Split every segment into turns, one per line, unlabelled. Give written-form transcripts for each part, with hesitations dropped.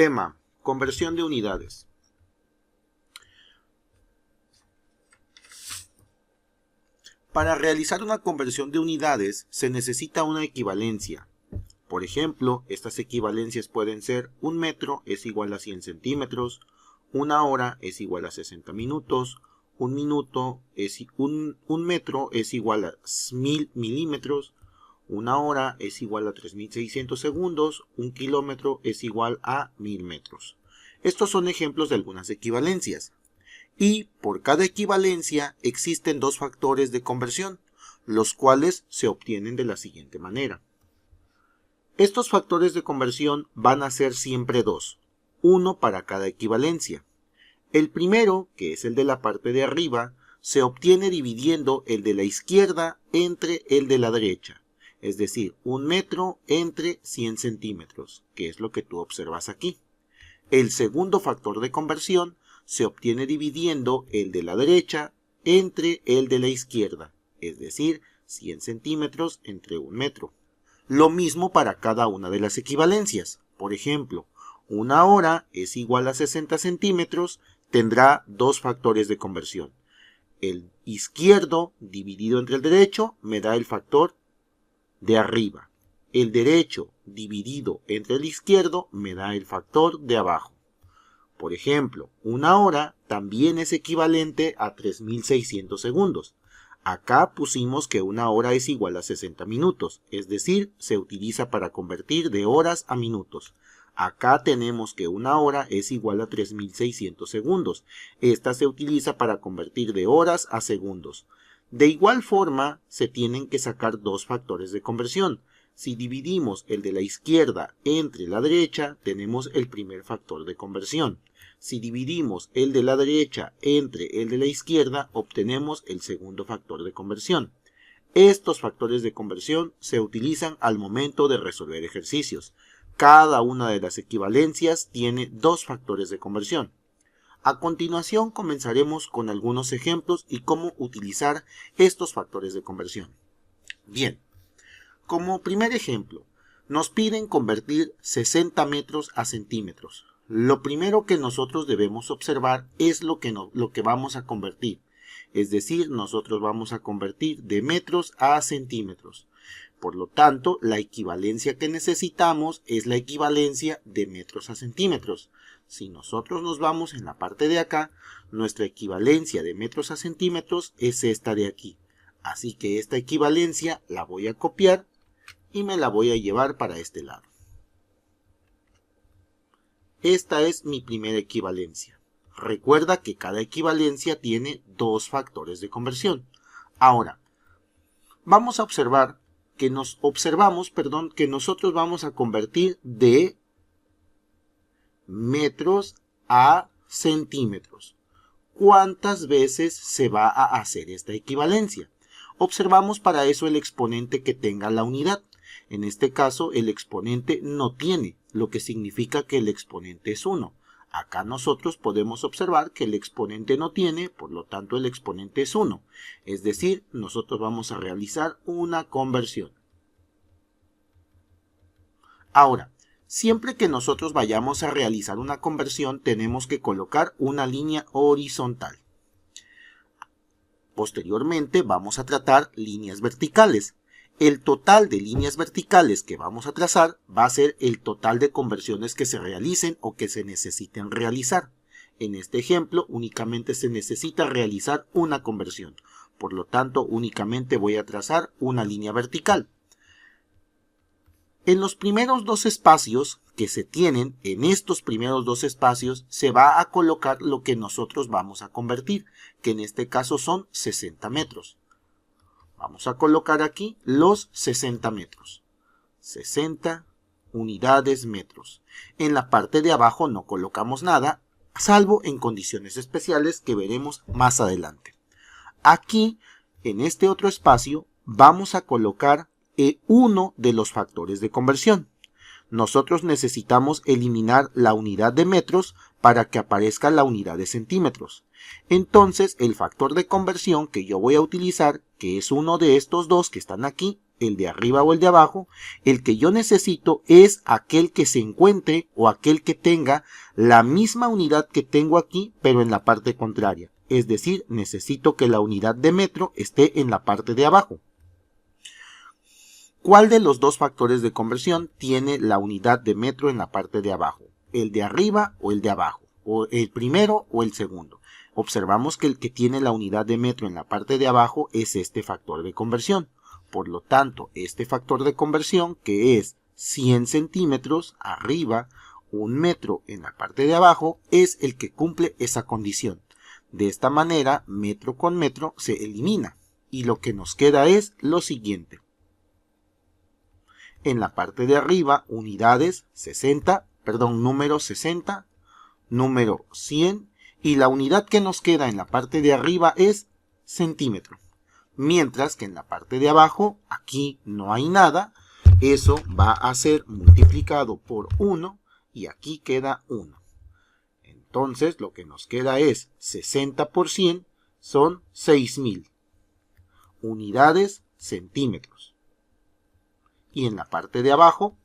Tema: conversión de unidades. Para realizar una conversión de unidades se necesita una equivalencia. Por ejemplo, estas equivalencias pueden ser: un metro es igual a 100 centímetros, una hora es igual a 60 minutos, un metro es igual a 1000 milímetros, una hora es igual a 3600 segundos, un kilómetro es igual a 1000 metros. Estos son ejemplos de algunas equivalencias. Y por cada equivalencia existen dos factores de conversión, los cuales se obtienen de la siguiente manera. Estos factores de conversión van a ser siempre dos, uno para cada equivalencia. El primero, que es el de la parte de arriba, se obtiene dividiendo el de la izquierda entre el de la derecha, es decir, un metro entre 100 centímetros, que es lo que tú observas aquí. El segundo factor de conversión se obtiene dividiendo el de la derecha entre el de la izquierda, es decir, 100 centímetros entre un metro. Lo mismo para cada una de las equivalencias. Por ejemplo, una hora es igual a 60 centímetros, tendrá dos factores de conversión. El izquierdo dividido entre el derecho me da el factor de arriba. El derecho dividido entre el izquierdo me da el factor de abajo. Por ejemplo, una hora también es equivalente a 3600 segundos. Acá pusimos que una hora es igual a 60 minutos, es decir, se utiliza para convertir de horas a minutos. Acá tenemos que una hora es igual a 3600 segundos. Esta se utiliza para convertir de horas a segundos. De igual forma, se tienen que sacar dos factores de conversión. Si dividimos el de la izquierda entre la derecha, tenemos el primer factor de conversión. Si dividimos el de la derecha entre el de la izquierda, obtenemos el segundo factor de conversión. Estos factores de conversión se utilizan al momento de resolver ejercicios. Cada una de las equivalencias tiene dos factores de conversión. A continuación comenzaremos con algunos ejemplos y cómo utilizar estos factores de conversión. Bien, como primer ejemplo, nos piden convertir 60 metros a centímetros. Lo primero que nosotros debemos observar es lo que vamos a convertir. Es decir, nosotros vamos a convertir de metros a centímetros. Por lo tanto, la equivalencia que necesitamos es la equivalencia de metros a centímetros. Si nosotros nos vamos en la parte de acá, nuestra equivalencia de metros a centímetros es esta de aquí. Así que esta equivalencia la voy a copiar y me la voy a llevar para este lado. Esta es mi primera equivalencia. Recuerda que cada equivalencia tiene dos factores de conversión. Ahora, vamos a observar que nosotros vamos a convertir de metros a centímetros. ¿Cuántas veces se va a hacer esta equivalencia? Observamos para eso el exponente que tenga la unidad. En este caso, el exponente no tiene, lo que significa que el exponente es 1. Acá nosotros podemos observar que el exponente no tiene, por lo tanto el exponente es 1. Es decir, nosotros vamos a realizar una conversión. Ahora, siempre que nosotros vayamos a realizar una conversión, tenemos que colocar una línea horizontal. Posteriormente vamos a tratar líneas verticales. El total de líneas verticales que vamos a trazar va a ser el total de conversiones que se realicen o que se necesiten realizar. En este ejemplo, únicamente se necesita realizar una conversión. Por lo tanto, únicamente voy a trazar una línea vertical. En los primeros dos espacios que se tienen, en estos primeros dos espacios, se va a colocar lo que nosotros vamos a convertir, que en este caso son 60 metros. Vamos a colocar aquí los 60 metros. 60 unidades metros. En la parte de abajo no colocamos nada, salvo en condiciones especiales que veremos más adelante. Aquí, en este otro espacio, vamos a colocar uno de los factores de conversión. Nosotros necesitamos eliminar la unidad de metros para que aparezca la unidad de centímetros. Entonces, el factor de conversión que yo voy a utilizar, que es uno de estos dos que están aquí, el de arriba o el de abajo, el que yo necesito es aquel que se encuentre o aquel que tenga la misma unidad que tengo aquí, pero en la parte contraria. Es decir, necesito que la unidad de metro esté en la parte de abajo. ¿Cuál de los dos factores de conversión tiene la unidad de metro en la parte de abajo? ¿El de arriba o el de abajo? ¿O el primero o el segundo? Observamos que el que tiene la unidad de metro en la parte de abajo es este factor de conversión. Por lo tanto, este factor de conversión, que es 100 centímetros arriba, 1 metro en la parte de abajo, es el que cumple esa condición. De esta manera, metro con metro se elimina. Y lo que nos queda es lo siguiente. En la parte de arriba, unidades 60, número 60, número 100, y la unidad que nos queda en la parte de arriba es centímetro. Mientras que en la parte de abajo, aquí no hay nada, eso va a ser multiplicado por 1 y aquí queda 1. Entonces lo que nos queda es 60 por 100 son 6000 unidades centímetros. Y en la parte de abajo,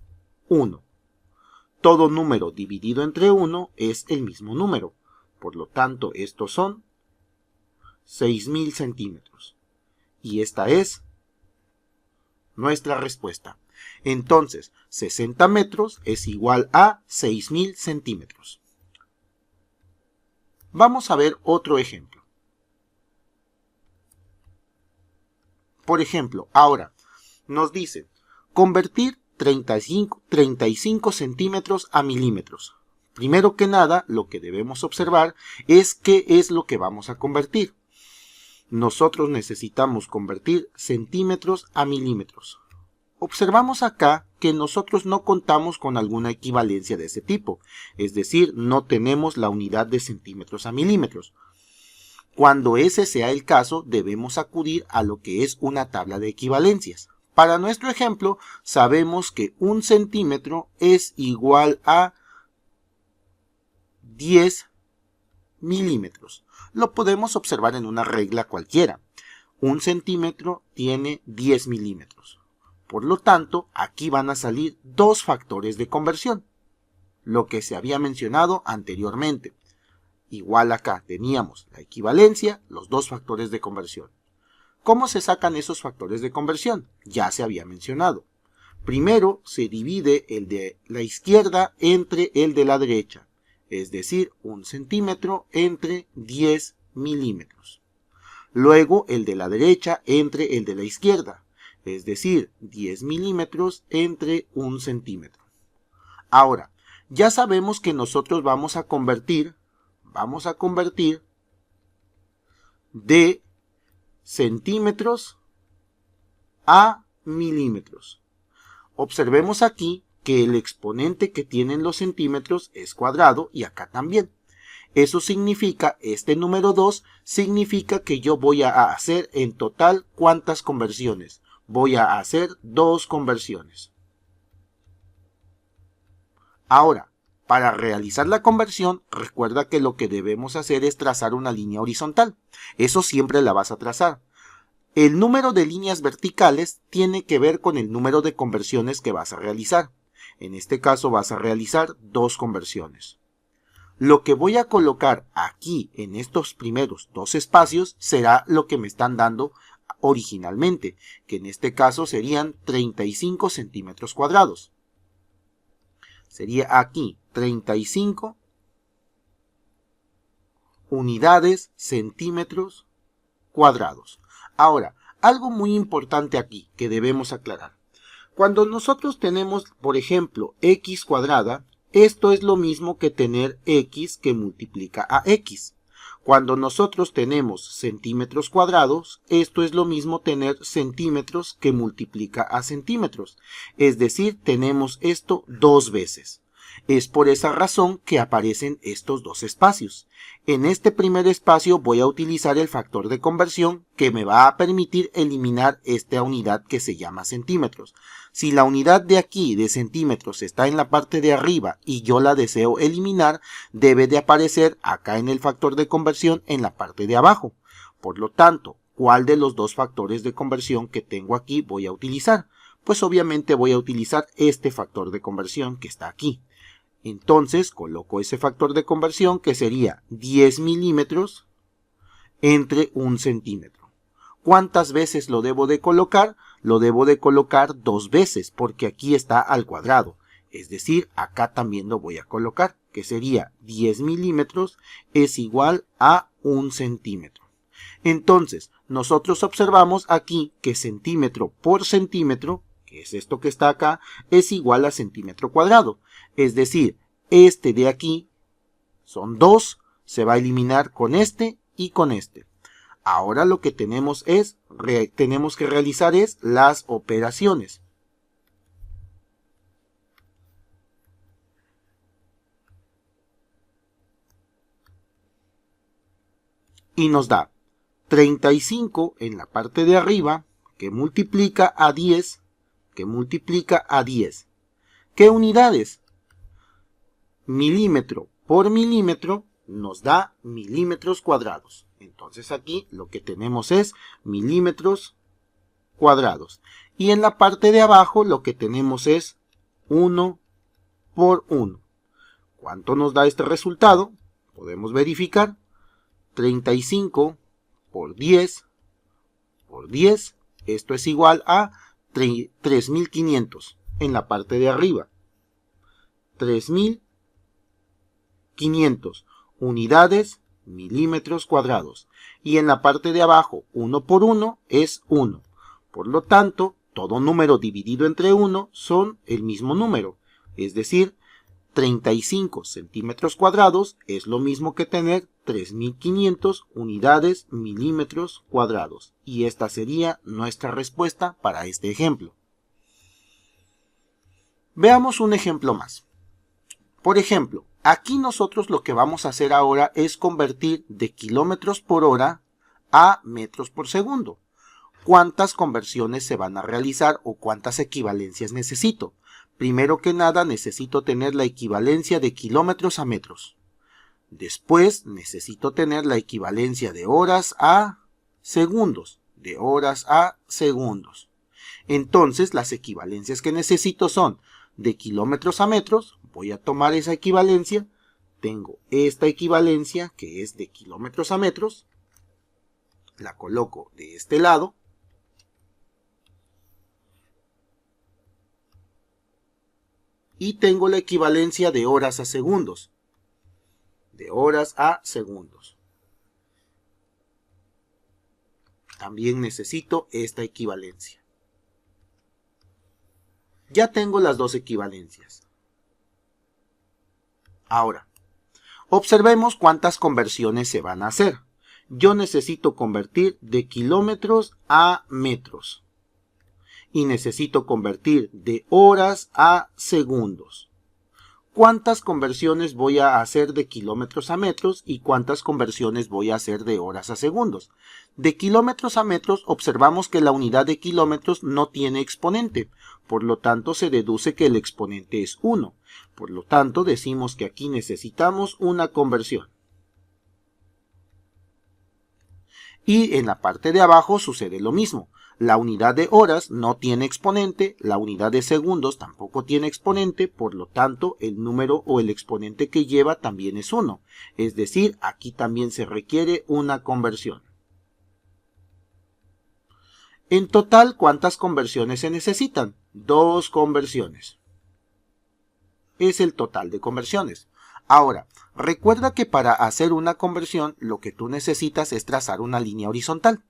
1. Todo número dividido entre 1 es el mismo número. Por lo tanto, estos son 6000 centímetros. Y esta es nuestra respuesta. Entonces, 60 metros es igual a 6000 centímetros. Vamos a ver otro ejemplo. Por ejemplo, ahora nos dice convertir 35 centímetros a milímetros. Primero que nada, lo que debemos observar es qué es lo que vamos a convertir. Nosotros necesitamos convertir centímetros a milímetros. Observamos acá que nosotros no contamos con alguna equivalencia de ese tipo, es decir, no tenemos la unidad de centímetros a milímetros. Cuando ese sea el caso, debemos acudir a lo que es una tabla de equivalencias. Para nuestro ejemplo, sabemos que 1 centímetro es igual a 10 milímetros. Lo podemos observar en una regla cualquiera. 1 centímetro tiene 10 milímetros. Por lo tanto, aquí van a salir dos factores de conversión, lo que se había mencionado anteriormente. Igual acá teníamos la equivalencia, los dos factores de conversión. ¿Cómo se sacan esos factores de conversión? Ya se había mencionado. Primero se divide el de la izquierda entre el de la derecha, es decir, 1 centímetro entre 10 milímetros. Luego el de la derecha entre el de la izquierda, es decir, 10 milímetros entre 1 centímetro. Ahora, ya sabemos que nosotros vamos a convertir de centímetros a milímetros. Observemos aquí que el exponente que tienen los centímetros es cuadrado y acá también. Eso significa, este número 2 significa que yo voy a hacer en total ¿cuántas conversiones? Voy a hacer 2 conversiones. Ahora, para realizar la conversión, recuerda que lo que debemos hacer es trazar una línea horizontal. Eso siempre la vas a trazar. El número de líneas verticales tiene que ver con el número de conversiones que vas a realizar. En este caso vas a realizar 2 conversiones. Lo que voy a colocar aquí en estos primeros 2 espacios será lo que me están dando originalmente, que en este caso serían 35 centímetros cuadrados. Sería aquí 35 unidades centímetros cuadrados. Ahora, algo muy importante aquí que debemos aclarar. Cuando nosotros tenemos, por ejemplo, x cuadrada, esto es lo mismo que tener x que multiplica a x. Cuando nosotros tenemos centímetros cuadrados, esto es lo mismo tener centímetros que multiplica a centímetros. Es decir, tenemos esto 2 veces. Es por esa razón que aparecen estos 2 espacios. En este primer espacio voy a utilizar el factor de conversión que me va a permitir eliminar esta unidad que se llama centímetros. Si la unidad de aquí de centímetros está en la parte de arriba y yo la deseo eliminar, debe de aparecer acá en el factor de conversión en la parte de abajo. Por lo tanto, ¿cuál de los dos factores de conversión que tengo aquí voy a utilizar? Pues obviamente voy a utilizar este factor de conversión que está aquí. Entonces coloco ese factor de conversión que sería 10 milímetros entre 1 centímetro. ¿Cuántas veces lo debo de colocar? Lo debo de colocar 2 veces porque aquí está al cuadrado. Es decir, acá también lo voy a colocar, que sería 10 milímetros es igual a 1 centímetro. Entonces, nosotros observamos aquí que centímetro por centímetro, que es esto que está acá, es igual a centímetro cuadrado. Es decir, este de aquí son 2, se va a eliminar con este y con este. Ahora lo que tenemos que realizar es las operaciones. Y nos da 35 en la parte de arriba, que multiplica a 10, ¿Qué unidades? Milímetro por milímetro nos da milímetros cuadrados. Entonces aquí lo que tenemos es milímetros cuadrados. Y en la parte de abajo lo que tenemos es 1 por 1. ¿Cuánto nos da este resultado? Podemos verificar. 35 por 10 por 10. Esto es igual a 3.500 en la parte de arriba. 3.500 unidades milímetros cuadrados. Y en la parte de abajo, 1 por 1 es 1. Por lo tanto, todo número dividido entre 1 son el mismo número. Es decir, 35 centímetros cuadrados es lo mismo que tener 3.500 unidades milímetros cuadrados. Y esta sería nuestra respuesta para este ejemplo. Veamos un ejemplo más. Por ejemplo, aquí nosotros lo que vamos a hacer ahora es convertir de kilómetros por hora a metros por segundo. ¿Cuántas conversiones se van a realizar o cuántas equivalencias necesito? Primero que nada necesito tener la equivalencia de kilómetros a metros. Después necesito tener la equivalencia de horas a segundos. Entonces las equivalencias que necesito son de kilómetros a metros. Voy a tomar esa equivalencia. Tengo esta equivalencia que es de kilómetros a metros. La coloco de este lado. Y tengo la equivalencia de horas a segundos. También necesito esta equivalencia. Ya tengo las dos equivalencias. Ahora, observemos cuántas conversiones se van a hacer. Yo necesito convertir de kilómetros a metros. Y necesito convertir de horas a segundos. ¿Cuántas conversiones voy a hacer de kilómetros a metros y cuántas conversiones voy a hacer de horas a segundos? De kilómetros a metros observamos que la unidad de kilómetros no tiene exponente, por lo tanto se deduce que el exponente es 1. Por lo tanto decimos que aquí necesitamos una conversión. Y en la parte de abajo sucede lo mismo. La unidad de horas no tiene exponente, la unidad de segundos tampoco tiene exponente, por lo tanto el número o el exponente que lleva también es 1. Es decir, aquí también se requiere una conversión. En total, ¿cuántas conversiones se necesitan? 2 conversiones. Es el total de conversiones. Ahora, recuerda que para hacer una conversión lo que tú necesitas es trazar una línea horizontal.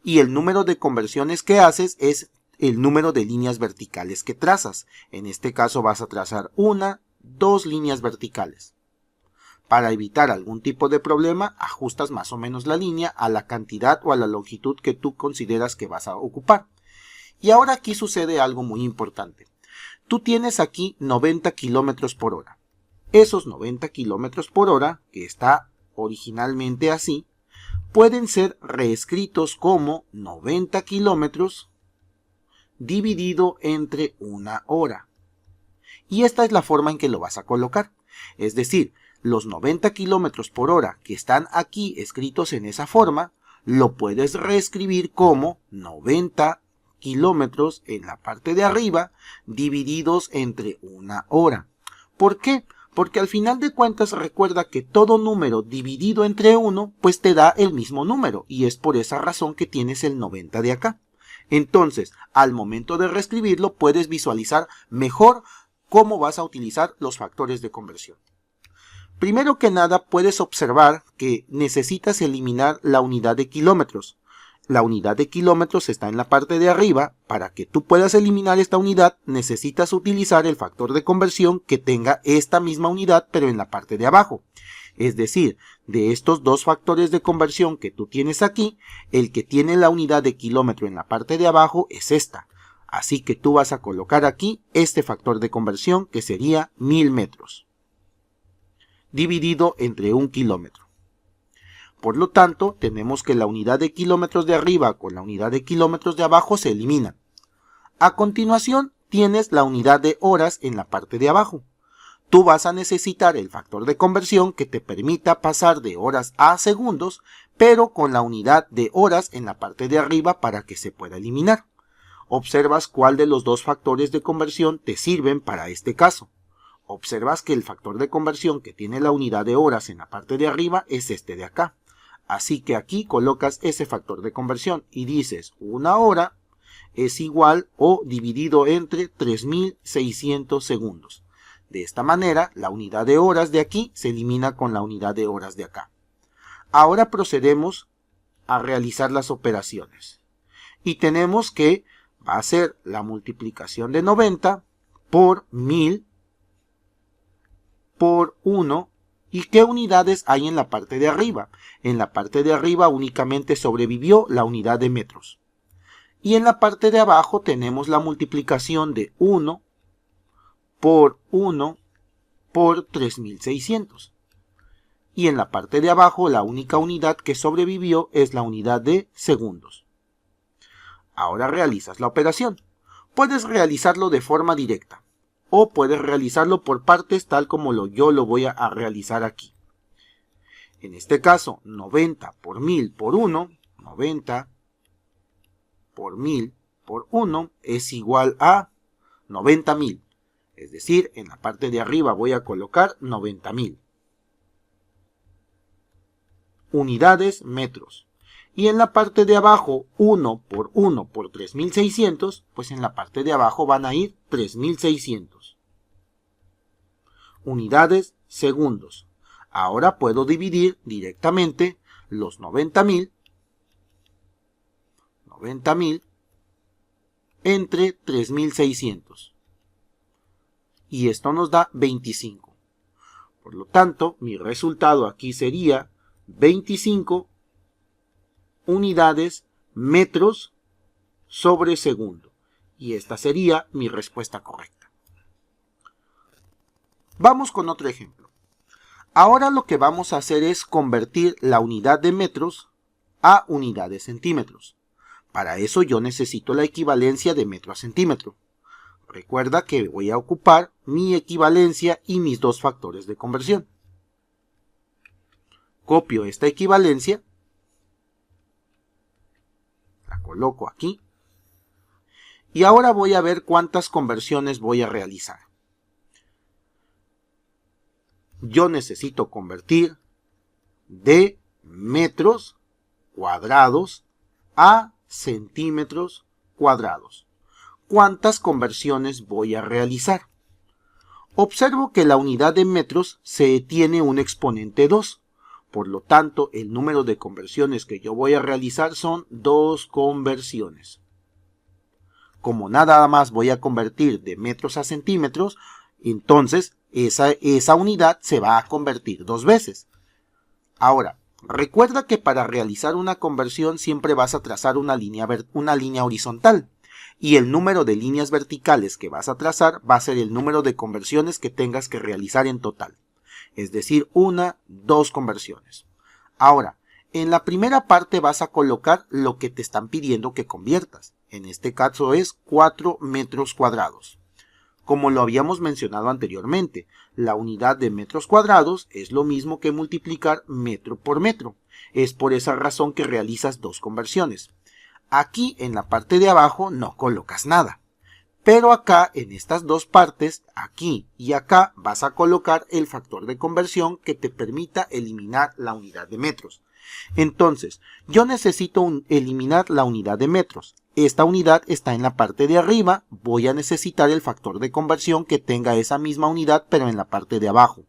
Y el número de conversiones que haces es el número de líneas verticales que trazas. En este caso vas a trazar 1, 2 líneas verticales. Para evitar algún tipo de problema, ajustas más o menos la línea a la cantidad o a la longitud que tú consideras que vas a ocupar. Y ahora aquí sucede algo muy importante. Tú tienes aquí 90 kilómetros por hora. Esos 90 kilómetros por hora, que está originalmente así, pueden ser reescritos como 90 kilómetros dividido entre una hora. Y esta es la forma en que lo vas a colocar. Es decir, los 90 kilómetros por hora que están aquí escritos en esa forma, lo puedes reescribir como 90 kilómetros en la parte de arriba divididos entre una hora. ¿Por qué? Porque al final de cuentas recuerda que todo número dividido entre 1 pues te da el mismo número y es por esa razón que tienes el 90 de acá. Entonces, al momento de reescribirlo puedes visualizar mejor cómo vas a utilizar los factores de conversión. Primero que nada puedes observar que necesitas eliminar la unidad de kilómetros. La unidad de kilómetros está en la parte de arriba. Para que tú puedas eliminar esta unidad necesitas utilizar el factor de conversión que tenga esta misma unidad pero en la parte de abajo. Es decir, de estos dos factores de conversión que tú tienes aquí, el que tiene la unidad de kilómetro en la parte de abajo es esta. Así que tú vas a colocar aquí este factor de conversión que sería 1000 metros dividido entre 1 kilómetro. Por lo tanto, tenemos que la unidad de kilómetros de arriba con la unidad de kilómetros de abajo se eliminan. A continuación, tienes la unidad de horas en la parte de abajo. Tú vas a necesitar el factor de conversión que te permita pasar de horas a segundos, pero con la unidad de horas en la parte de arriba para que se pueda eliminar. Observas cuál de los dos factores de conversión te sirven para este caso. Observas que el factor de conversión que tiene la unidad de horas en la parte de arriba es este de acá. Así que aquí colocas ese factor de conversión y dices 1 hora es igual o dividido entre 3600 segundos. De esta manera la unidad de horas de aquí se elimina con la unidad de horas de acá. Ahora procedemos a realizar las operaciones. Y tenemos que va a ser la multiplicación de 90 por 1000 por 1. ¿Y qué unidades hay en la parte de arriba? En la parte de arriba únicamente sobrevivió la unidad de metros. Y en la parte de abajo tenemos la multiplicación de 1 por 1 por 3600. Y en la parte de abajo la única unidad que sobrevivió es la unidad de segundos. Ahora realizas la operación. Puedes realizarlo de forma directa o puedes realizarlo por partes tal como yo lo voy a realizar aquí. En este caso 90 por 1000 por 1, 90 por 1000 por 1 es igual a 90.000. Es decir, en la parte de arriba voy a colocar 90.000 unidades metros. Y en la parte de abajo 1 por 3600, pues en la parte de abajo van a ir 3600 unidades segundos. Ahora puedo dividir directamente los 90.000 entre 3600. Y esto nos da 25. Por lo tanto, mi resultado aquí sería 25 unidades metros sobre segundo. Y esta sería mi respuesta correcta. Vamos con otro ejemplo. Ahora lo que vamos a hacer es convertir la unidad de metros a unidad de centímetros. Para eso yo necesito la equivalencia de metro a centímetro. Recuerda que voy a ocupar mi equivalencia y mis dos factores de conversión. Copio esta equivalencia, la coloco aquí, y ahora voy a ver cuántas conversiones voy a realizar. Yo necesito convertir de metros cuadrados a centímetros cuadrados. ¿Cuántas conversiones voy a realizar? Observo que la unidad de metros tiene un exponente 2. Por lo tanto, el número de conversiones que yo voy a realizar son 2 conversiones. Como nada más voy a convertir de metros a centímetros, entonces esa unidad se va a convertir 2 veces. Ahora, recuerda que para realizar una conversión siempre vas a trazar una línea horizontal. Y el número de líneas verticales que vas a trazar va a ser el número de conversiones que tengas que realizar en total. Es decir, 2 conversiones. Ahora, en la primera parte vas a colocar lo que te están pidiendo que conviertas. En este caso es 4 metros cuadrados. Como lo habíamos mencionado anteriormente, la unidad de metros cuadrados es lo mismo que multiplicar metro por metro. Es por esa razón que realizas dos conversiones. Aquí en la parte de abajo no colocas nada. Pero acá en estas dos partes, aquí y acá, vas a colocar el factor de conversión que te permita eliminar la unidad de metros. Entonces, yo necesito eliminar la unidad de metros. Esta unidad está en la parte de arriba, voy a necesitar el factor de conversión que tenga esa misma unidad pero en la parte de abajo.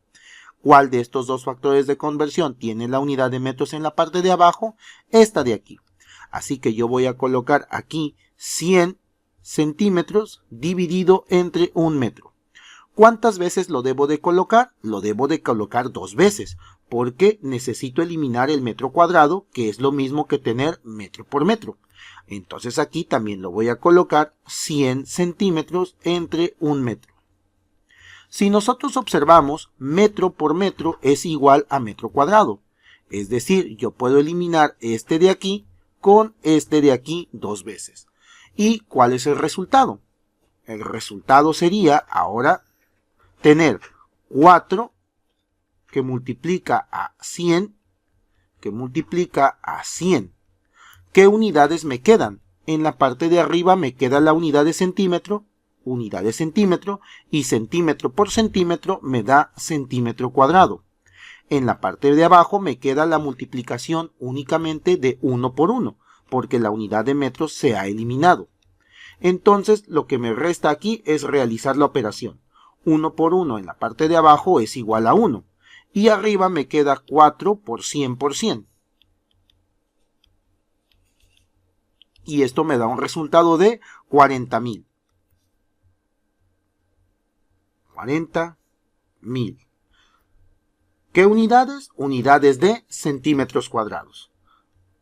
¿Cuál de estos dos factores de conversión tiene la unidad de metros en la parte de abajo? Esta de aquí. Así que yo voy a colocar aquí 100 centímetros dividido entre 1 metro. ¿Cuántas veces lo debo de colocar? Lo debo de colocar 2 veces, porque necesito eliminar el metro cuadrado, que es lo mismo que tener metro por metro. Entonces aquí también lo voy a colocar 100 centímetros entre 1 metro. Si nosotros observamos, metro por metro es igual a metro cuadrado. Es decir, yo puedo eliminar este de aquí con este de aquí 2 veces. ¿Y cuál es el resultado? El resultado sería ahora tener 4 que multiplica a 100, que multiplica a 100. ¿Qué unidades me quedan? En la parte de arriba me queda la unidad de centímetro, y centímetro por centímetro me da centímetro cuadrado. En la parte de abajo me queda la multiplicación únicamente de 1 por 1, porque la unidad de metros se ha eliminado. Entonces lo que me resta aquí es realizar la operación. 1 por 1 en la parte de abajo es igual a 1. Y arriba me queda 4 por 100 por 100. Y esto me da un resultado de 40.000. 40.000. ¿Qué unidades? Unidades de centímetros cuadrados.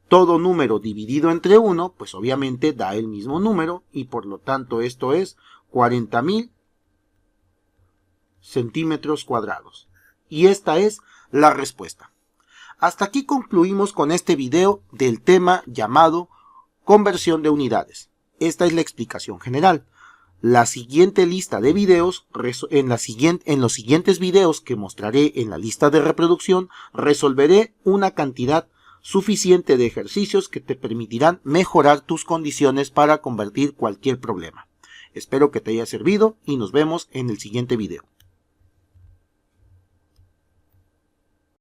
Todo número dividido entre 1, pues obviamente da el mismo número y por lo tanto esto es 40.000 centímetros cuadrados. Y esta es la respuesta. Hasta aquí concluimos con este video del tema llamado conversión de unidades. Esta es la explicación general. La siguiente lista de videos, en los siguientes videos que mostraré en la lista de reproducción, resolveré una cantidad suficiente de ejercicios que te permitirán mejorar tus condiciones para convertir cualquier problema. Espero que te haya servido y nos vemos en el siguiente video.